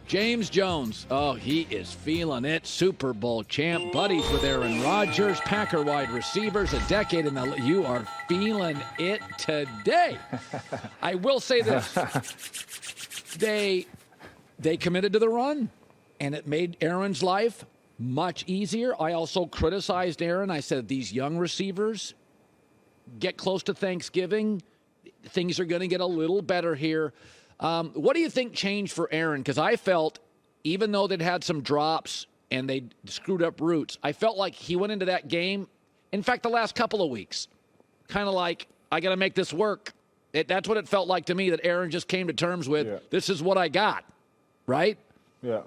James Jones, oh, he is feeling it. Super Bowl champ, buddies with Aaron Rodgers, Packer wide receivers, a decade in the – you are feeling it today. I will say this. They committed to the run, and it made Aaron's life much easier. I also criticized Aaron. I said, these young receivers get close to Thanksgiving. Things are going to get a little better here. What do you think changed for Aaron? Because I felt, even though they'd had some drops and they screwed up routes, I felt like he went into that game, in fact, the last couple of weeks, kind of like, I got to make this work. That's what it felt like to me, that Aaron just came to terms with, This is what I got, right? Yeah.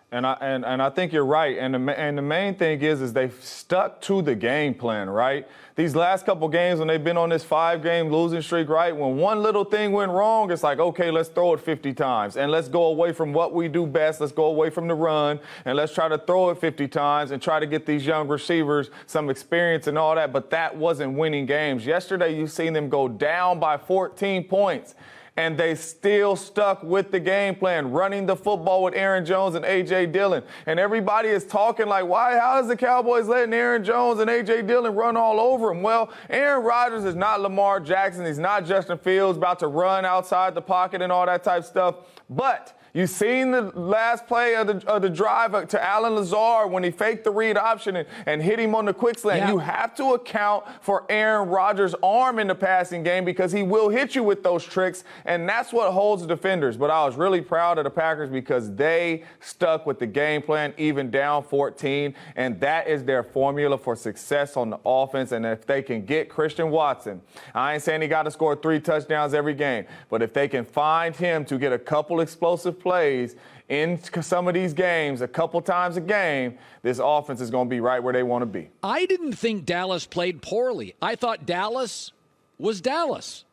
And I think you're right. And the main thing is they've stuck to the game plan, right? These last couple games when they've been on this 5-game losing streak, right? When one little thing went wrong, it's like, okay, let's throw it 50 times. And let's go away from what we do best. Let's go away from the run. And let's try to throw it 50 times and try to get these young receivers some experience and all that. But that wasn't winning games. Yesterday, you've seen them go down by 14 points. And they still stuck with the game plan, running the football with Aaron Jones and A.J. Dillon. And everybody is talking like, how is the Cowboys letting Aaron Jones and A.J. Dillon run all over them? Well, Aaron Rodgers is not Lamar Jackson. He's not Justin Fields about to run outside the pocket and all that type of stuff. But you've seen the last play of the drive to Allen Lazard when he faked the read option and hit him on the quick slant. Yeah. You have to account for Aaron Rodgers' arm in the passing game because he will hit you with those tricks, and that's what holds the defenders. But I was really proud of the Packers because they stuck with the game plan, even down 14, and that is their formula for success on the offense. And if they can get Christian Watson, I ain't saying he got to score 3 touchdowns every game, but if they can find him to get a couple explosive plays in some of these games a couple times a game, this offense is going to be right where they want to be. I didn't think Dallas played poorly. I thought Dallas was Dallas.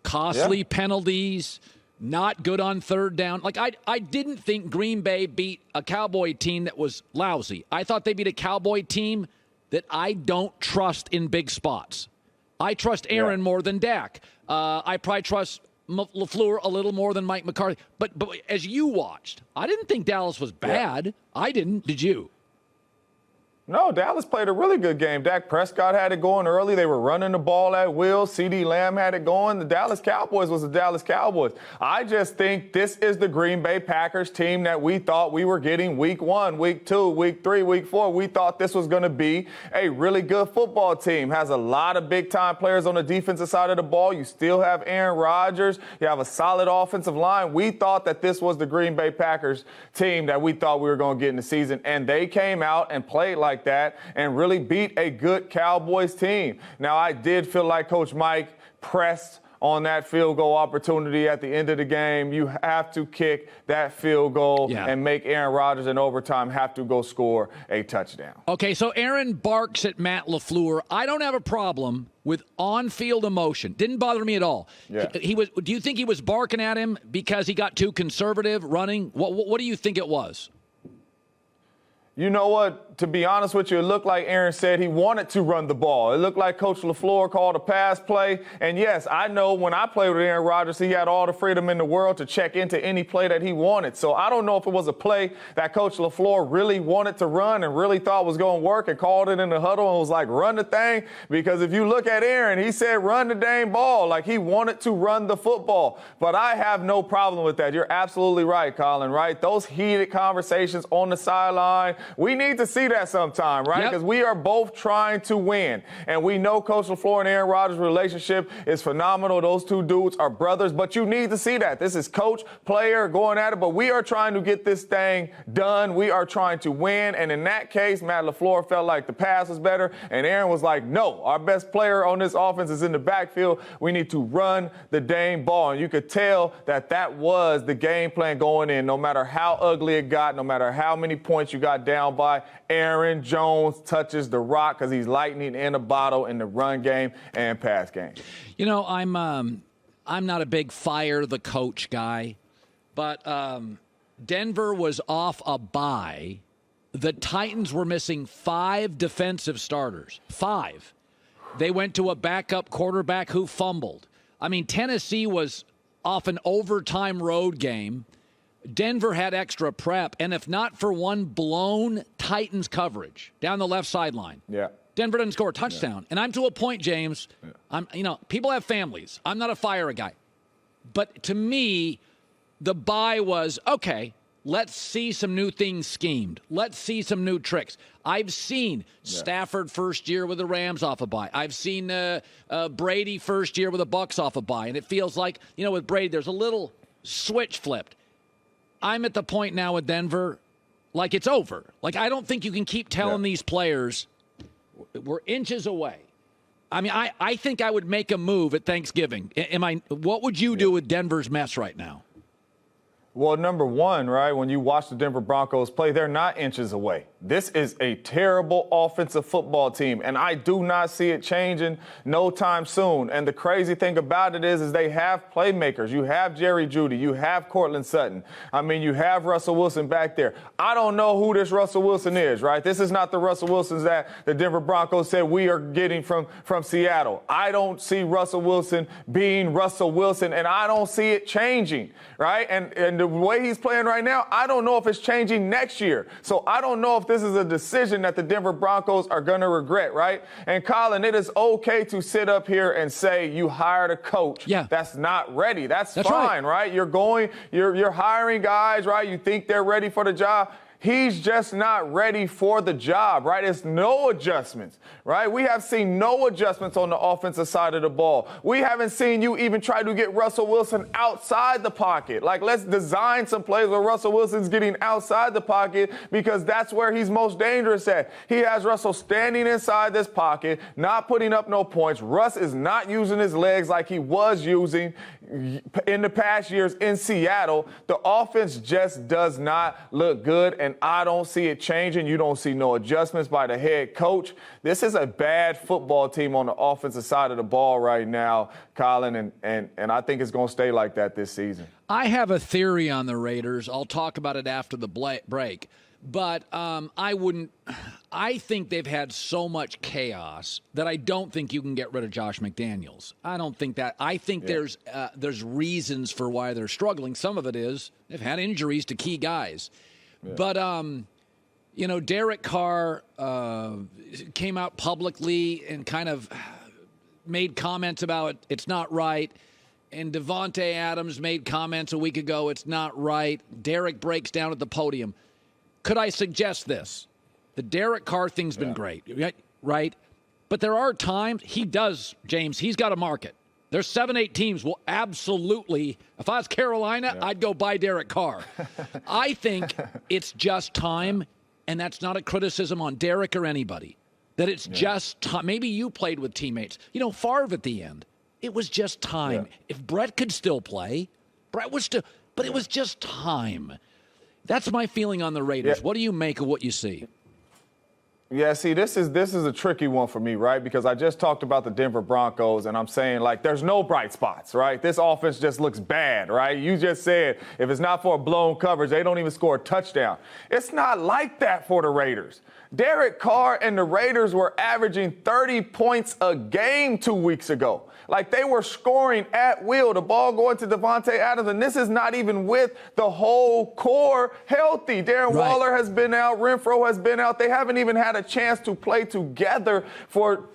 Costly penalties, not good on third down. Like, I didn't think Green Bay beat a Cowboy team that was lousy. I thought they beat a Cowboy team that I don't trust in big spots. I trust Aaron more than Dak. I probably trust LaFleur a little more than Mike McCarthy. But as you watched, I didn't think Dallas was bad. Yeah. I didn't. Did you? No, Dallas played a really good game. Dak Prescott had it going early. They were running the ball at will. CeeDee Lamb had it going. The Dallas Cowboys was the Dallas Cowboys. I just think this is the Green Bay Packers team that we thought we were getting week 1, week 2, week 3, week 4. We thought this was going to be a really good football team. Has a lot of big-time players on the defensive side of the ball. You still have Aaron Rodgers. You have a solid offensive line. We thought that this was the Green Bay Packers team that we thought we were going to get in the season, and they came out and played like that and really beat a good Cowboys team. Now, I did feel like Coach Mike pressed on that field goal opportunity at the end of the game. You have to kick that field goal and make Aaron Rodgers in overtime have to go score a touchdown. Okay, so Aaron barks at Matt LaFleur. I don't have a problem with on-field emotion. Didn't bother me at all. Yeah. He was. Do you think he was barking at him because he got too conservative running? What do you think it was? You know what? To be honest with you, it looked like Aaron said he wanted to run the ball. It looked like Coach LaFleur called a pass play. And, yes, I know when I played with Aaron Rodgers, he had all the freedom in the world to check into any play that he wanted. So I don't know if it was a play that Coach LaFleur really wanted to run and really thought was going to work and called it in the huddle and was like, run the thing. Because if you look at Aaron, he said run the dang ball. Like he wanted to run the football. But I have no problem with that. You're absolutely right, Colin, right? Those heated conversations on the sideline, we need to see that sometime, right? Because we are both trying to win. And we know Coach LaFleur and Aaron Rodgers' relationship is phenomenal. Those two dudes are brothers, but you need to see that. This is coach, player going at it, but we are trying to get this thing done. We are trying to win. And in that case, Matt LaFleur felt like the pass was better, and Aaron was like, no, our best player on this offense is in the backfield. We need to run the dang ball. And you could tell that that was the game plan going in, no matter how ugly it got, no matter how many points you got down by. Aaron Jones touches the rock because he's lightning in a bottle in the run game and pass game. You know, I'm not a big fire the coach guy, but Denver was off a bye. The Titans were missing 5 defensive starters. 5. They went to a backup quarterback who fumbled. I mean, Tennessee was off an overtime road game. Denver had extra prep, and if not for one blown Titans coverage down the left sideline, Denver didn't score a touchdown. And I'm to a point, James, people have families. I'm not a fire guy. But to me, the buy was, okay, let's see some new things schemed. Let's see some new tricks. I've seen Stafford first year with the Rams off a bye. I've seen Brady first year with the Bucs off a bye. And it feels like, with Brady, there's a little switch flipped. I'm at the point now with Denver, like it's over. Like, I don't think you can keep telling these players we're inches away. I mean, I think I would make a move at Thanksgiving. What would you do with Denver's mess right now? Well, number one, right, when you watch the Denver Broncos play, they're not inches away. This is a terrible offensive football team, and I do not see it changing no time soon. And the crazy thing about it is they have playmakers. You have Jerry Jeudy. You have Cortland Sutton. I mean, you have Russell Wilson back there. I don't know who this Russell Wilson is, right? This is not the Russell Wilsons that the Denver Broncos said we are getting from Seattle. I don't see Russell Wilson being Russell Wilson, and I don't see it changing, right? And the way he's playing right now, I don't know if it's changing next year. So I don't know if this is a decision that the Denver Broncos are going to regret, right? And Colin, it is okay to sit up here and say you hired a coach that's not ready. That's fine, right? You're hiring guys, right? You think they're ready for the job. He's just not ready for the job, right? It's no adjustments, right? We have seen no adjustments on the offensive side of the ball. We haven't seen you even try to get Russell Wilson outside the pocket. Like, let's design some plays where Russell Wilson's getting outside the pocket because that's where he's most dangerous at. He has Russell standing inside this pocket, not putting up no points. Russ is not using his legs like he was using in the past years in Seattle. The offense just does not look good, and I don't see it changing. You don't see no adjustments by the head coach. This is a bad football team on the offensive side of the ball right now, Colin, and I think it's going to stay like that this season. I have a theory on the Raiders. I'll talk about it after the break. But I think they've had so much chaos that I don't think you can get rid of Josh McDaniels. I don't think that. I think there's reasons for why they're struggling. Some of it is they've had injuries to key guys. Yeah. But, Derek Carr came out publicly and kind of made comments about it's not right. And Devontae Adams made comments a week ago, it's not right. Derek breaks down at the podium. Could I suggest this? The Derek Carr thing's been great, right? But there are times he does, James, he's got a market. There's 7-8 teams will absolutely, if I was Carolina, I'd go buy Derek Carr. I think it's just time, and that's not a criticism on Derek or anybody, that it's just time. Maybe you played with teammates. Favre at the end. It was just time. Yeah. If Brett could still play, Brett was still, but it was just time. That's my feeling on the Raiders. Yeah. What do you make of what you see? Yeah, see, this is a tricky one for me, right? Because I just talked about the Denver Broncos, and I'm saying, there's no bright spots, right? This offense just looks bad, right? You just said if it's not for a blown coverage, they don't even score a touchdown. It's not like that for the Raiders. Derek Carr and the Raiders were averaging 30 points a game 2 weeks ago. They were scoring at will, the ball going to Devontae Adams, and this is not even with the whole core healthy. Darren Waller has been out, Renfro has been out. They haven't even had a chance to play together for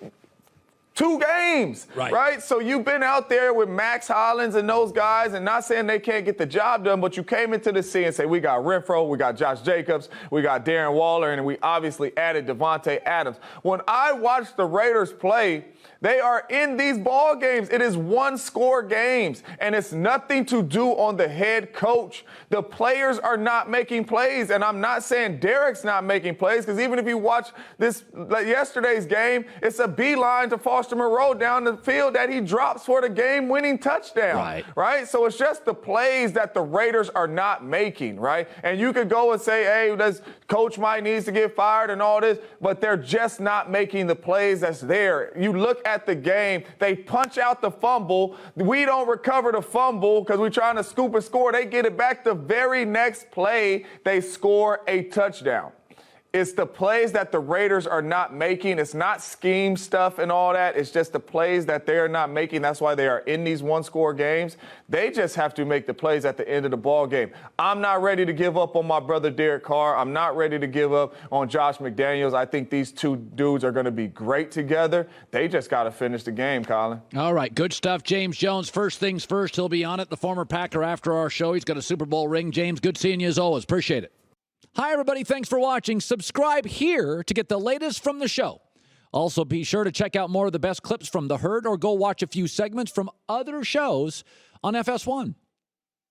2 games, right? So you've been out there with Max Hollins and those guys, and not saying they can't get the job done, but you came into the scene and say, we got Renfro, we got Josh Jacobs, we got Darren Waller, and we obviously added Devontae Adams. When I watch the Raiders play, they are in these ball games. It is 1-score games, and it's nothing to do on the head coach. The players are not making plays, and I'm not saying Derek's not making plays, because even if you watch yesterday's game, it's a beeline to Foster Moreau down the field that he drops for the game-winning touchdown, right? So it's just the plays that the Raiders are not making, right? And you could go and say, hey, this coach might needs to get fired and all this, but they're just not making the plays that's there. You look at the game, they punch out the fumble. We don't recover the fumble because we're trying to scoop and score. They get it back the very next play. They score a touchdown. It's the plays that the Raiders are not making. It's not scheme stuff and all that. It's just the plays that they're not making. That's why they are in these one-score games. They just have to make the plays at the end of the ball game. I'm not ready to give up on my brother Derek Carr. I'm not ready to give up on Josh McDaniels. I think these two dudes are going to be great together. They just got to finish the game, Colin. All right, good stuff. James Jones, first things first. He'll be on it, the former Packer, after our show. He's got a Super Bowl ring. James, good seeing you as always. Appreciate it. Hi, everybody. Thanks for watching. Subscribe here to get the latest from the show. Also, be sure to check out more of the best clips from The Herd or go watch a few segments from other shows on FS1.